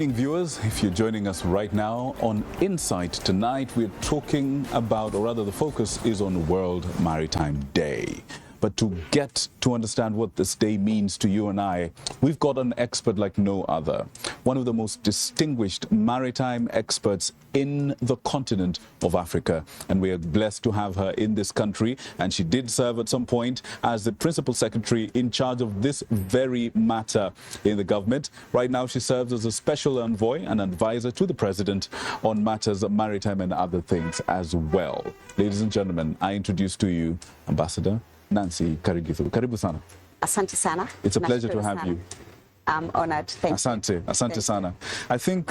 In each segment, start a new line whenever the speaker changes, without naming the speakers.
Viewers, if you're joining us right now on Insight tonight, we're talking about, or rather the focus is on World Maritime Day. But to get to understand what this day means to you and I, we've got an expert like no other. One of the most distinguished maritime experts in the continent of Africa. And we are blessed to have her in this country. And she did serve at some point as the principal secretary in charge of this very matter in the government. Right now, she serves as a special envoy and advisor to the president on matters of maritime and other things as well. Ladies and gentlemen, I introduce to you Ambassador Nancy Karigithu. Karibu sana.
Asante sana.
It's a pleasure to have you.
I'm honored. Thank you.
Asante sana. I think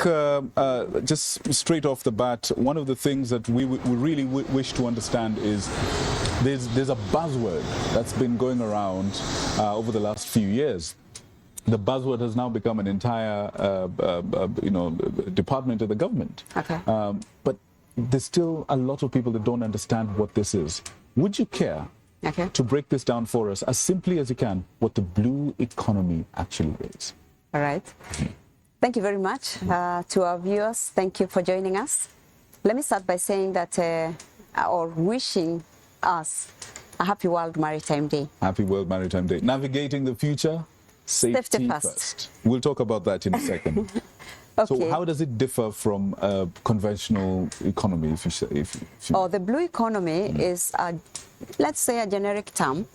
just straight off the bat, one of the things that we really wish to understand is there's a buzzword that's been going around over the last few years. The buzzword has now become an entire department of the government.
Okay.
But there's still a lot of people that don't understand what this is. Would you care to break this down for us as simply as you can, what the blue economy actually is?
All right. Thank you very much to our viewers. Thank you for joining us. Let me start by saying that, or wishing us a happy World Maritime Day.
Happy World Maritime Day. Navigating the future, safety first. We'll talk about that in a second.
Okay.
So how does it differ from a conventional economy, if you say?
The blue economy is, let's say, a generic term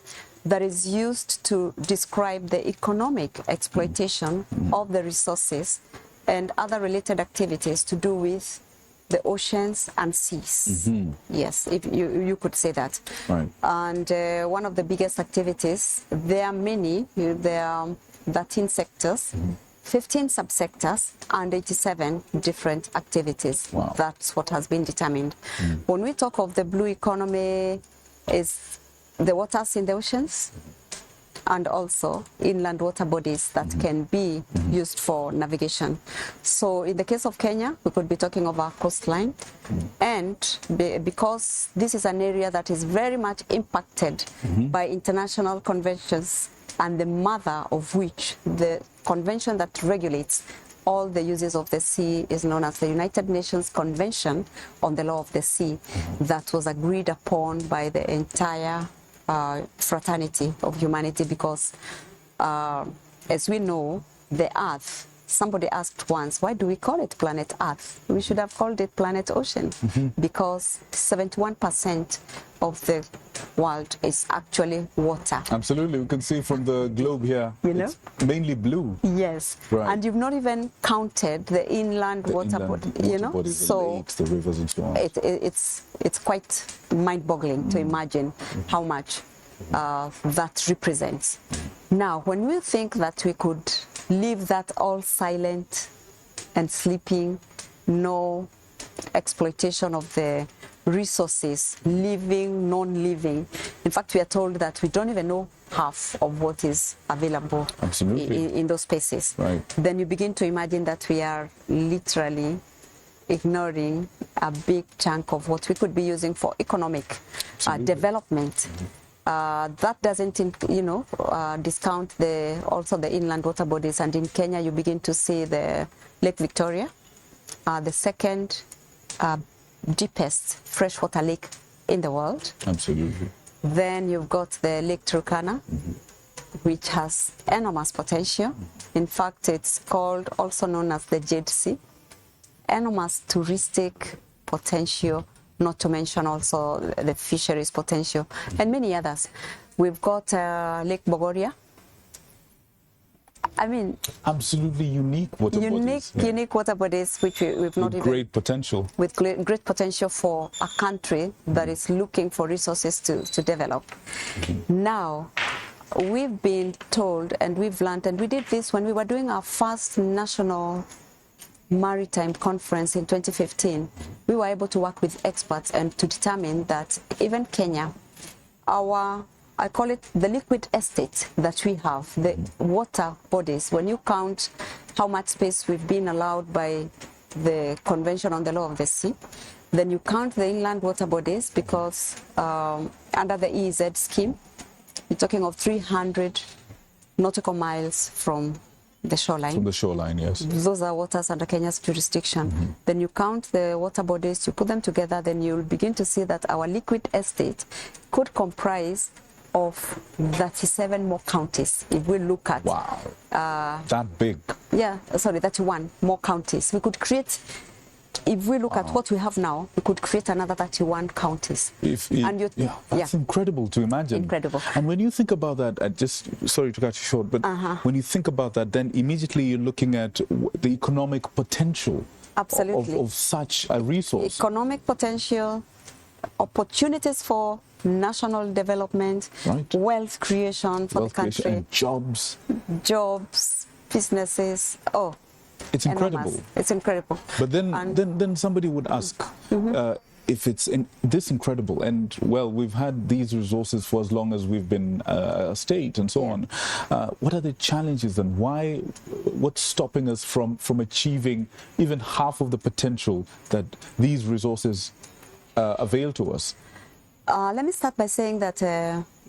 that is used to describe the economic exploitation of the resources and other related activities to do with the oceans and seas. Yes, if you could say that.
Right.
And one of the biggest activities, there are many, there are 13 sectors, 15 subsectors, and 87 different activities.
Wow.
That's what has been determined. When we talk of the blue economy, is the waters in the oceans and also inland water bodies that can be used for navigation. So in the case of Kenya, we could be talking of our coastline. And because this is an area that is very much impacted by international conventions, and the mother of which, the convention that regulates all the uses of the sea, is known as the United Nations Convention on the Law of the Sea, that was agreed upon by the entire fraternity of humanity, because as we know, the Earth, somebody asked once, why do we call it planet Earth? We should have called it planet Ocean, because 71% of the world is actually water.
Absolutely. We can see from the globe here, it's mainly blue.
Yes.
Right.
And you've not even counted the inland water bodies,
so the lakes, the rivers and so on.
It's quite mind-boggling to imagine how much that represents. Now, when we think that we could leave that all silent and sleeping, no exploitation of the resources, living, non-living. In fact, we are told that we don't even know half of what is available in those spaces.
Right.
Then you begin to imagine that we are literally ignoring a big chunk of what we could be using for economic development. That doesn't, discount also the inland water bodies. And in Kenya, you begin to see the Lake Victoria, the second deepest freshwater lake in the world.
Absolutely.
Then you've got the Lake Turkana, which has enormous potential. In fact, it's called, also known as the Jade Sea. Enormous touristic potential, not to mention also the fisheries potential, and many others. We've got Lake Bogoria. I mean,
absolutely unique water bodies.
Unique water bodies, which we've not even...
Great potential.
With great potential for a country that is looking for resources to develop. Now, we've been told and we've learned, and we did this when we were doing our first national maritime conference in 2015. We were able to work with experts and to determine that even Kenya, I call it the liquid estate that we have, the water bodies. When you count how much space we've been allowed by the Convention on the Law of the Sea, then you count the inland water bodies, because under the EEZ scheme, you're talking of 300 nautical miles from the shoreline.
From the shoreline, yes.
Those are waters under Kenya's jurisdiction. Then you count the water bodies, you put them together, then you'll begin to see that our liquid estate could comprise of 37 more counties. If we look at...
Wow. That big.
Yeah, sorry, 31 more counties. We could create... If we look at what we have now, we could create another 31 counties.
That's incredible to imagine.
Incredible.
And when you think about that, just sorry to cut you short, but when you think about that, then immediately you're looking at the economic potential of such a resource.
Economic potential, opportunities for national development,
right.
Wealth creation for the country,
and jobs,
businesses. Oh.
It's incredible.
Enormous. It's incredible.
But then somebody would ask, if it's this incredible, and well, we've had these resources for as long as we've been a state and so on. What are the challenges and what's stopping us from achieving even half of the potential that these resources avail to us?
Let me start by saying that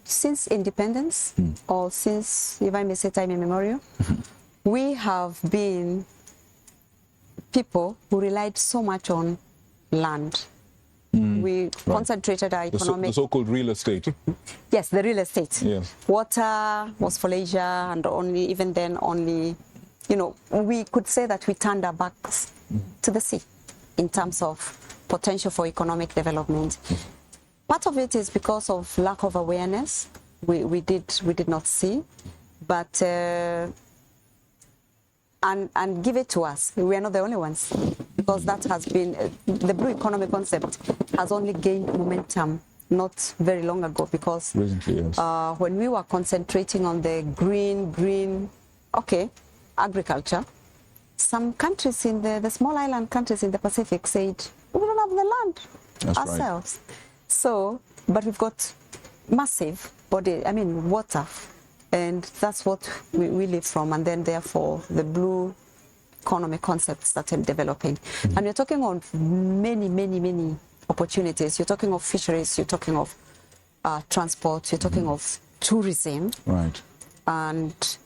since independence, or since, if I may say, time immemorial, we have been people who relied so much on land. We concentrated our economic...
The so-called real estate.
Yes, the real estate.
Yes.
Water was for leisure, and even then we could say that we turned our backs to the sea in terms of potential for economic development. Part of it is because of lack of awareness. We did not see, but... And give it to us. We are not the only ones, because that has been the blue economy concept has only gained momentum not very long ago, because
recently, yes.
When we were concentrating on the green agriculture, some countries in the small island countries in the Pacific said, we don't have the land ourselves. Right. So, but we've got massive water. And that's what we live from, and then therefore the blue economy concept started developing. And you're talking of many opportunities. You're talking of fisheries, you're talking of transport, you're talking of tourism. Right. And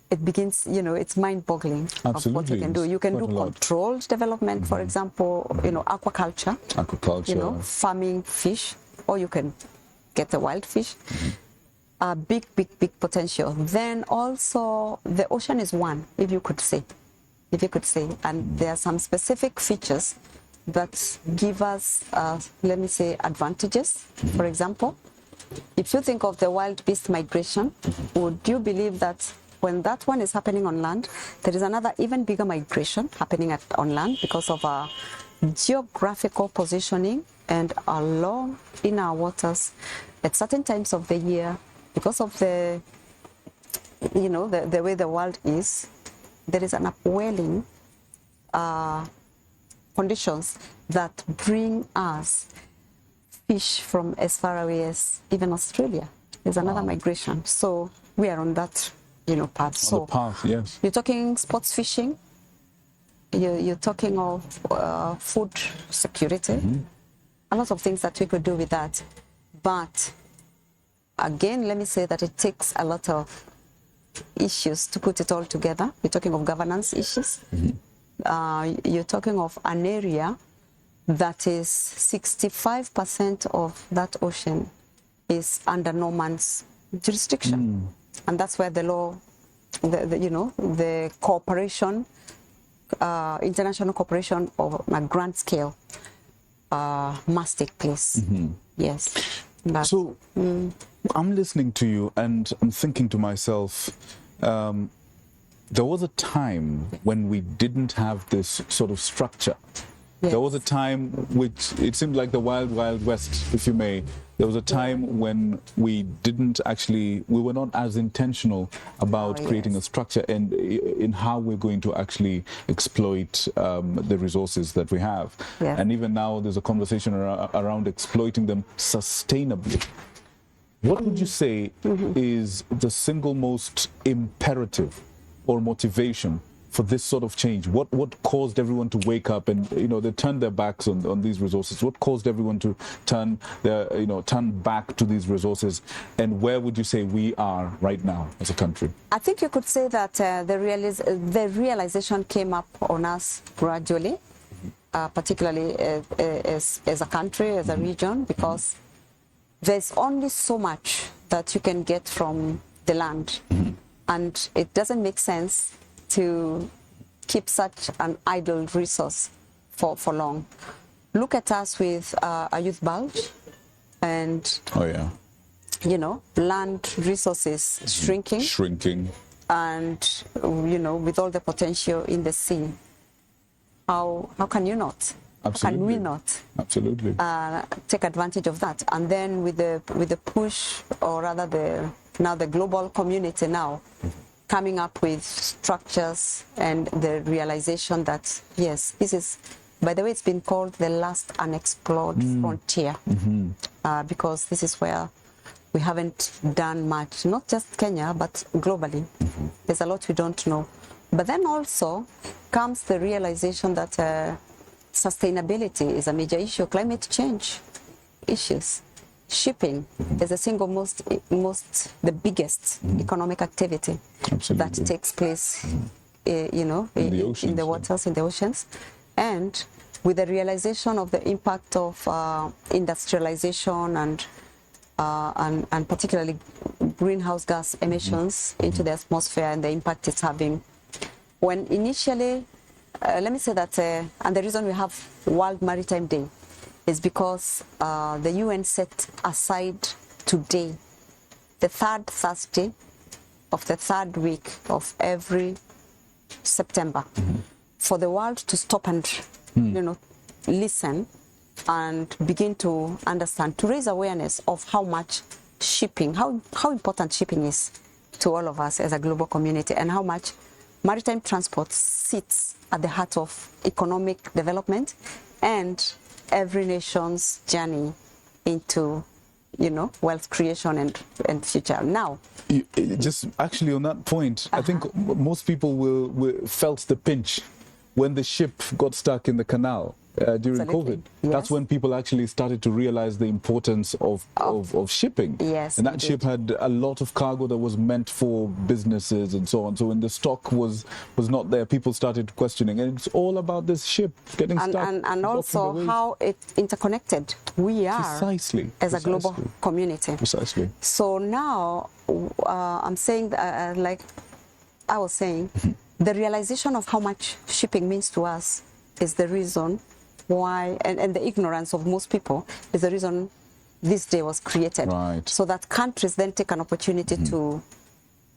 it begins, it's mind-boggling of what you can do. You can do controlled development, for example, aquaculture. Aquaculture. Farming fish, or you can get the wild fish. A big potential. Then also the ocean is one, if you could say, and there are some specific features that give us, let me say, advantages. For example, if you think of the wild beast migration, would you believe that when that one is happening on land, there is another even bigger migration happening on land because of our geographical positioning and along in our waters at certain times of the year? Because of the way the world is, there is an upwelling conditions that bring us fish from as far away as even Australia. There's another migration. So we are on that, path. So
the path, yes.
You're talking sports fishing. You're talking of food security. A lot of things that we could do with that, but again, let me say that it takes a lot of issues to put it all together. You're talking of governance issues. You're talking of an area that is 65% of that ocean is under no man's jurisdiction. And that's where the law, the cooperation, international cooperation on a grand scale must take place. Yes.
So I'm listening to you and I'm thinking to myself, there was a time when we didn't have this sort of structure. Yes. There was a time which it seemed like the wild, wild west, if you may. There was a time when we were not as intentional about creating a structure and in how we're going to actually exploit the resources that we have. Yeah. And even now there's a conversation around exploiting them sustainably. What would you say is the single most imperative or motivation for this sort of change? What caused everyone to wake up and, you know, they turned their backs on these resources? What caused everyone to turn back to these resources? And where would you say we are right now as a country?
I think you could say that the realization came up on us gradually, particularly as a country, as a region, because there's only so much that you can get from the land, and it doesn't make sense to keep such an idle resource for long. Look at us with a youth bulge, and you know, land resources shrinking, and you know, with all the potential in the sea. How can you not?
Absolutely.
Can we not?
Absolutely.
Take advantage of that? And then with the push, or rather the global community now coming up with structures and the realization that yes, this is, by the way, it's been called the last unexplored frontier, because this is where we haven't done much, not just Kenya, but globally. There's a lot we don't know. But then also comes the realization that sustainability is a major issue, climate change issues. Shipping is the single the biggest economic activity that takes place, you know, in the waters, in the oceans. And with the realization of the impact of industrialization and particularly greenhouse gas emissions into the atmosphere and the impact it's having. When initially, let me say that, and the reason we have World Maritime Day is because the UN set aside today, the third Thursday of the third week of every September, for the world to stop and you know, listen and begin to understand, to raise awareness of how much shipping, how important shipping is to all of us as a global community, and how much maritime transport sits at the heart of economic development and every nation's journey into, you know, wealth creation and future. Now,
just actually on that point, I think most people will felt the pinch when the ship got stuck in the canal during COVID.
Yes.
That's when people actually started to realize the importance of shipping.
Yes,
and that
indeed.
ship had a lot of cargo that was meant for businesses and so on. So when the stock was not there, people started questioning. And it's all about this ship getting stuck.
And also how it interconnected we are as a global community.
Precisely.
So now I'm saying, like I was saying, the realization of how much shipping means to us is the reason why, and the ignorance of most people is the reason this day was created.
Right.
So that countries then take an opportunity to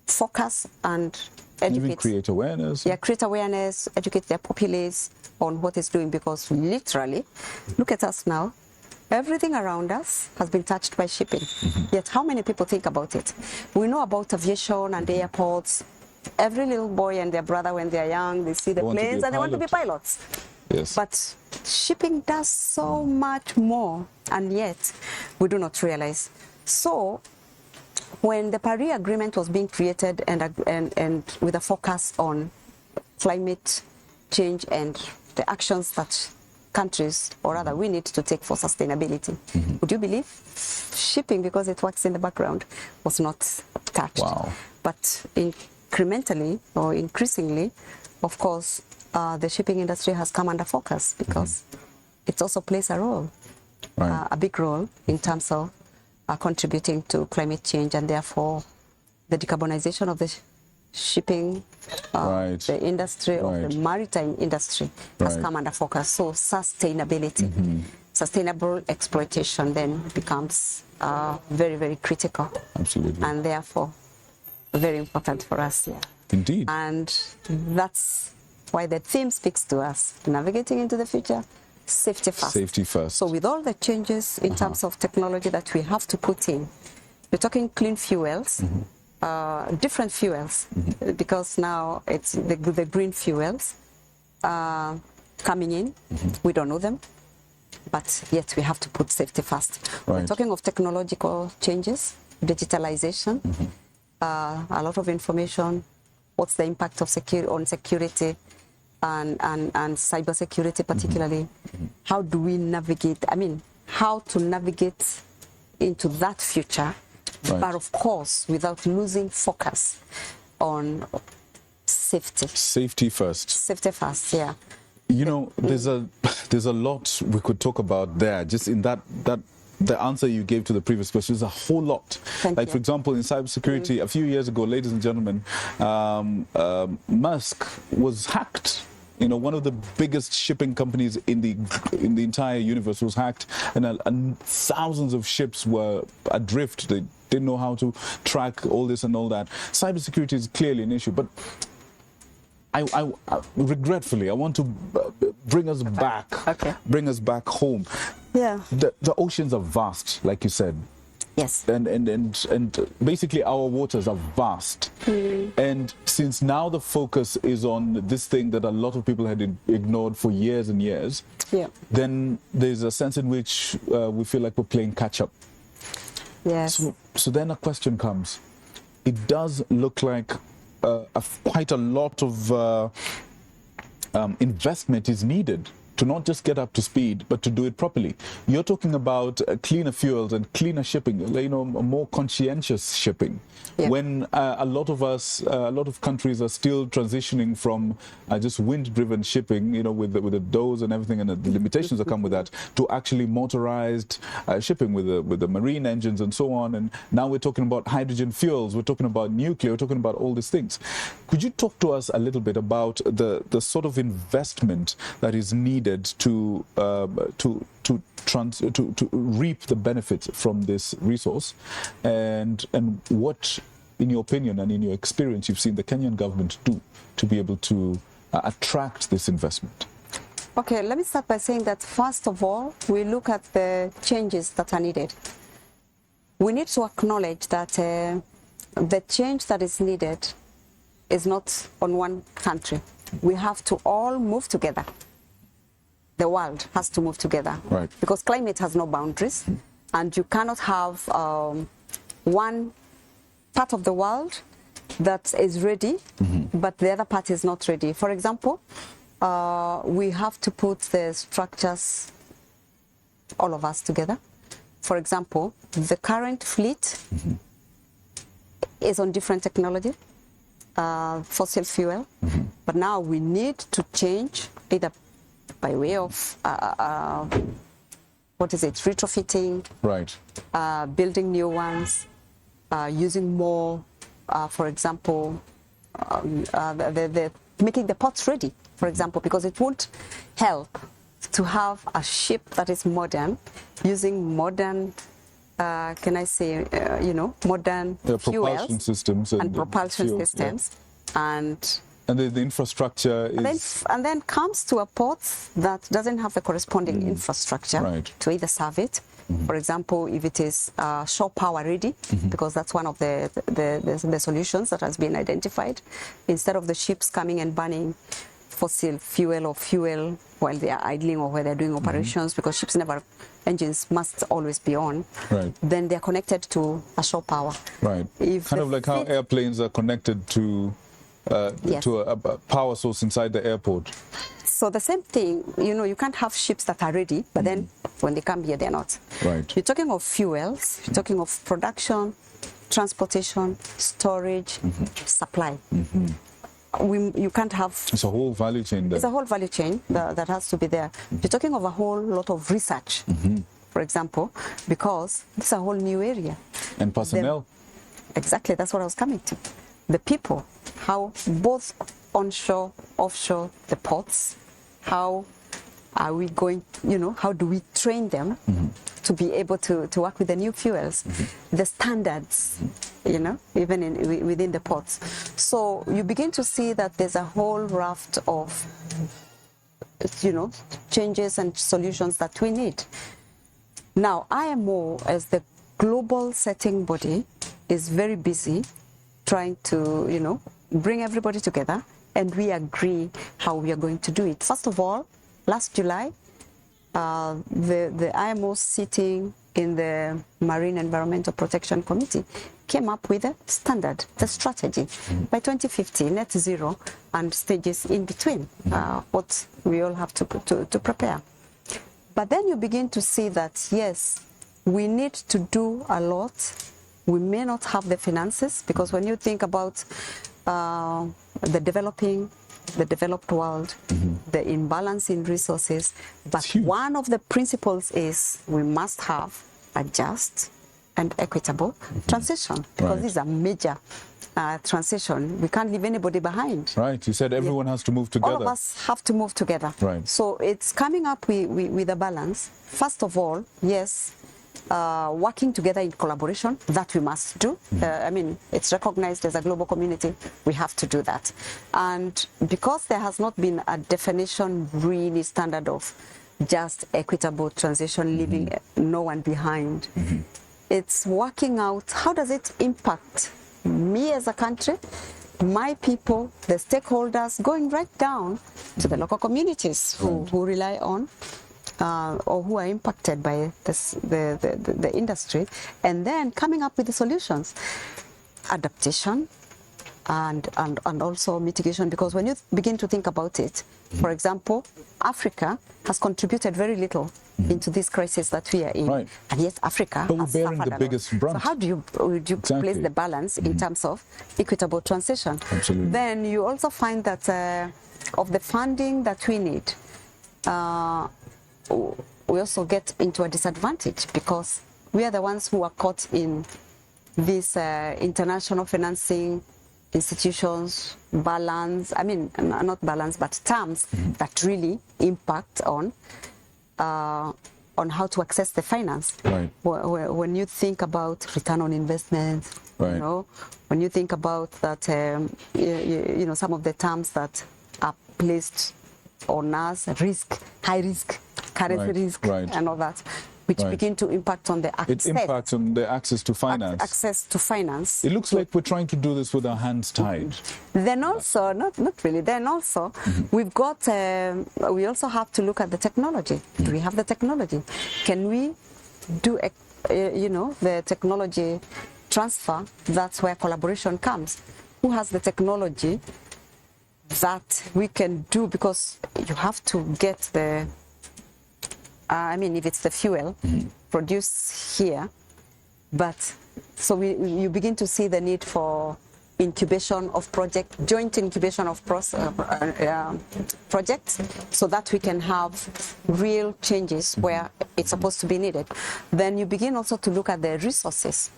focus and educate.
Even create awareness.
Yeah, create awareness, educate their populace on what it's doing, because literally, look at us now. Everything around us has been touched by shipping. Yet how many people think about it? We know about aviation and airports. Every little boy and their brother, when they're young, they see the planes and they want to be pilots.
Yes.
But shipping does so much more, and yet we do not realize. So when the Paris Agreement was being created and with a focus on climate change and the actions that countries, or rather we need to take for sustainability, would you believe shipping, because it works in the background, was not touched?
Wow.
But incrementally or increasingly, of course, the shipping industry has come under focus, because it also plays a role, a big role in terms of contributing to climate change, and therefore the decarbonization of the shipping, the industry of the maritime industry has come under focus. So sustainability, sustainable exploitation then becomes very, very critical.
Absolutely.
And therefore very important for us. Yeah.
Indeed.
And that's why the theme speaks to us: navigating into the future, safety first.
Safety first.
So with all the changes in terms of technology that we have to put in, we're talking clean fuels, different fuels, because now it's the green fuels coming in. We don't know them, but yet we have to put safety first. We're talking of technological changes, digitalization, a lot of information what's the impact of on security and cyber security particularly. How do we navigate, how to navigate into that future, but of course without losing focus on safety.
Safety first.
Safety first, yeah.
You know, there's a lot we could talk about there. Just in that the answer you gave to the previous question is a whole lot.
Thank you.
For example, in cybersecurity, a few years ago, ladies and gentlemen, Musk was hacked. You know, one of the biggest shipping companies in the entire universe was hacked, and thousands of ships were adrift. They didn't know how to track all this and all that. Cybersecurity is clearly an issue, but I regretfully, I want to bring us back, bring us back home.
Yeah.
The oceans are vast, like you said.
Yes.
And basically our waters are vast. And since now the focus is on this thing that a lot of people had ignored for years and years, then there's a sense in which we feel like we're playing catch up.
Yes.
So then a question comes. It does look like quite a lot of investment is needed to not just get up to speed, but to do it properly. You're talking about cleaner fuels and cleaner shipping, you know, more conscientious shipping. Yeah. When a lot of countries are still transitioning from just wind-driven shipping, you know, with the doors and everything and the limitations that come with that, to actually motorized shipping with the marine engines and so on. And now we're talking about hydrogen fuels, we're talking about nuclear, we're talking about all these things. Could you talk to us a little bit about the sort of investment that is needed to reap the benefits from this resource, and what, in your opinion and in your experience, you've seen the Kenyan government do to be able to attract this investment?
Okay, let me start by saying that first of all, we look at the changes that are needed. We need to acknowledge that the change that is needed is not on one country. We have to all move together. The world has to move together, right? Because climate has no boundaries, and you cannot have one part of the world that is ready, but the other part is not ready. For example, we have to put the structures, all of us together. For example, the current fleet is on different technology, fossil fuel, but now we need to change either by way of retrofitting, right? Building new ones, using more, for example, making the ports ready, for example, because it won't help to have a ship that is modern, using modern, modern
propulsion systems and
propulsion
fuels,
systems,
and the infrastructure is...
And then comes to a port that doesn't have the corresponding infrastructure to either serve it. For example, if it is shore power ready, because that's one of the solutions that has been identified, instead of the ships coming and burning fossil fuel or fuel while they are idling or while they're doing operations, because ships engines must always be on, then they're connected to a shore power. Right.
Kind of like how airplanes are connected to a power source inside the airport.
So the same thing, you know, you can't have ships that are ready, but then when they come here, they're not. Right. You're talking of fuels, you're talking of production, transportation, storage, supply. You can't have...
It's a whole value chain there.
It's a whole value chain that has to be there. You're talking of a whole lot of research, for example, because it's a whole new area.
And personnel.
Exactly, that's what I was coming to. The people, how both onshore, offshore, the ports, how are we going, you know, how do we train them to be able to work with the new fuels, the standards, you know, even within the ports. So you begin to see that there's a whole raft of, you know, changes and solutions that we need. Now, IMO, as the global setting body, is very busy trying to, you know, bring everybody together, and we agree how we are going to do it. First of all, last July, the IMO sitting in the Marine Environmental Protection Committee came up with a standard, the strategy. By 2050, net zero and stages in between, what we all have to prepare. But then you begin to see that, yes, we need to do a lot. We may not have the finances, because when you think about the developed world, the imbalance in resources, but one of the principles is we must have a just and equitable transition, because this is a major transition. We can't leave anybody behind.
Right, you said everyone has to move together.
All of us have to move together.
Right.
So it's coming up with a balance. First of all, yes, working together in collaboration, that we must do. I mean, it's recognized as a global community, we have to do that. And because there has not been a definition really standard of just equitable transition, leaving no one behind, it's working out how does it impact me as a country, my people, the stakeholders, going right down to the local communities who rely on or who are impacted by this, the industry, and then coming up with the solutions, adaptation, and also mitigation. Because when you begin to think about it, for example, Africa has contributed very little into this crisis that we are in, and yet Africa
but we're
has
bearing
suffered
the
a
biggest
lot.
brunt.
So how do you place the balance in terms of equitable transition?
Absolutely.
Then you also find that of the funding that we need, we also get into a disadvantage, because we are the ones who are caught in these international financing institutions, balance, I mean, not balance, but terms that really impact on how to access the finance.
Right.
When you think about return on investment, you know, when you think about that, you know, some of the terms that are placed on us, risk, high risk, currency risk, and all that, which begin to impact on the access.
It impacts on the access to finance.
Access to finance.
It looks like we're trying to do this with our hands tied.
Then also, not really, then also, we've got, we also have to look at the technology. Do we have the technology? Can we do, you know, the technology transfer? That's where collaboration comes. Who has the technology that we can do? Because you have to get the, I mean, if it's the fuel produced here, but so you begin to see the need for incubation of joint incubation of projects, so that we can have real changes where it's supposed to be needed. Then you begin also to look at the resources.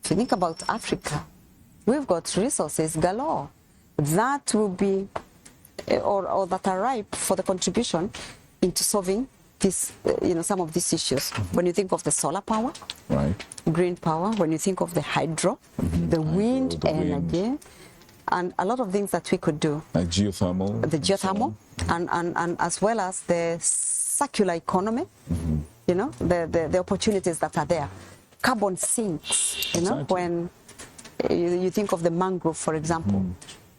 If you think about Africa, we've got resources galore that will be, or that are ripe for the contribution into solving this, you know, some of these issues. When you think of the solar power, green power, when you think of the hydro, the wind energy, and a lot of things that we could do. Like
geothermal.
The geothermal, and as well as the circular economy, you know, the opportunities that are there. Carbon sinks, you know, when you think of the mangrove, for example,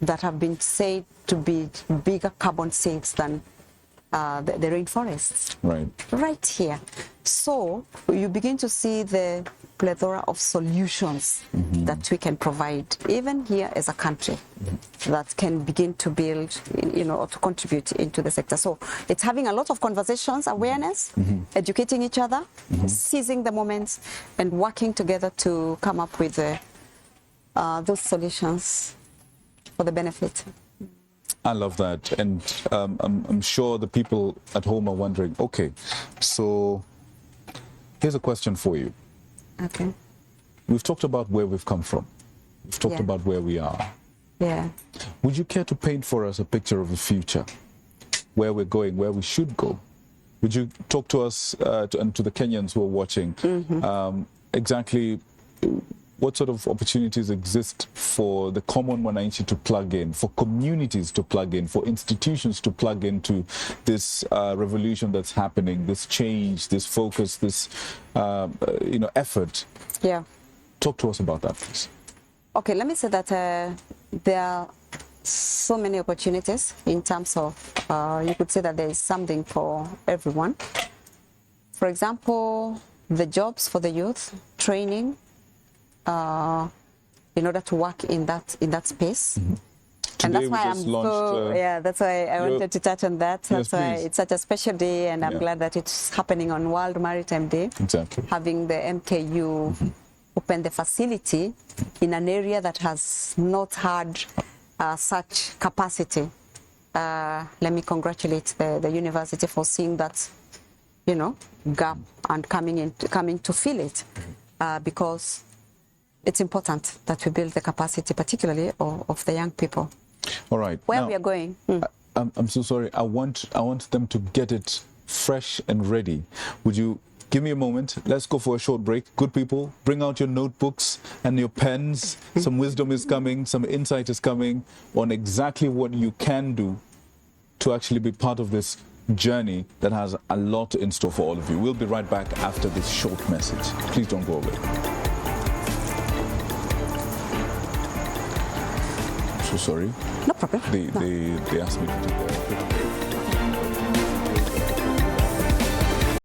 that have been said to be bigger carbon sinks than the rainforests, right here. So you begin to see the plethora of solutions that we can provide, even here as a country, that can begin to build, you know, or to contribute into the sector. So it's having a lot of conversations, awareness, educating each other, seizing the moments, and working together to come up with those solutions for the benefit.
I love that, and I'm sure the people at home are wondering, okay, so here's a question for you.
Okay.
We've talked about where we've come from. We've talked about where we are.
Yeah.
Would you care to paint for us a picture of the future, where we're going, where we should go? Would you talk to us and to the Kenyans who are watching exactly what sort of opportunities exist for the common Wananchi to plug in, for communities to plug in, for institutions to plug into this revolution that's happening, this change, this focus, this you know, effort? Yeah. Talk to us about that, please.
Okay, let me say that there are so many opportunities in terms of, you could say that there is something for everyone. For example, the jobs for the youth, training, in order to work in that space.
Mm-hmm.
And
Today
that's why I'm
launched,
yeah, that's why I wanted to touch on that. That's why
please.
it's such a special day, and I'm glad that it's happening on World Maritime Day.
Exactly.
Having the MKU open the facility in an area that has not had such capacity. Let me congratulate the university for seeing that, you know, gap and coming to fill it, because it's important that we build the capacity, particularly of the young people.
All right.
Where
now,
we are going.
I'm so sorry. I want them to get it fresh and ready. Would you give me a moment? Let's go for a short break. Good people, bring out your notebooks and your pens. Some wisdom is coming, some insight is coming on exactly what you can do to actually be part of this journey that has a lot in store for all of you. We'll be right back after this short message. Please don't go away. So sorry.
No problem.
They asked me to do that.